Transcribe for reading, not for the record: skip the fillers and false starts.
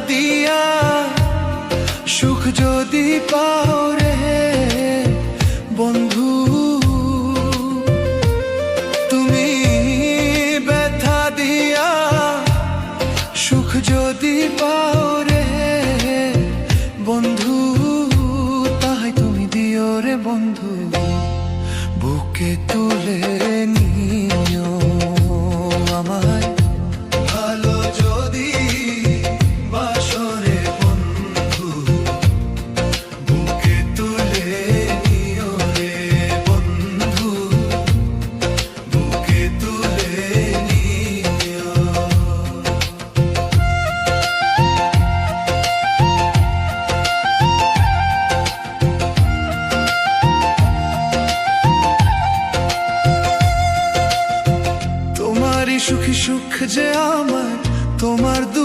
দিয়া সুখ যদি পাও রে বন্ধু, তুমি ব্যথা দিয়া সুখ যদি পাও রে বন্ধু, তাই তুমি দিও রে বন্ধু, বুকে তুলে নিও আমায়। ভালো যদি বাসো রে বন্ধু, বুকে তুলে নিও রে বন্ধু, বুকে তুলে নিও। তোমারই সুখী সুখ যে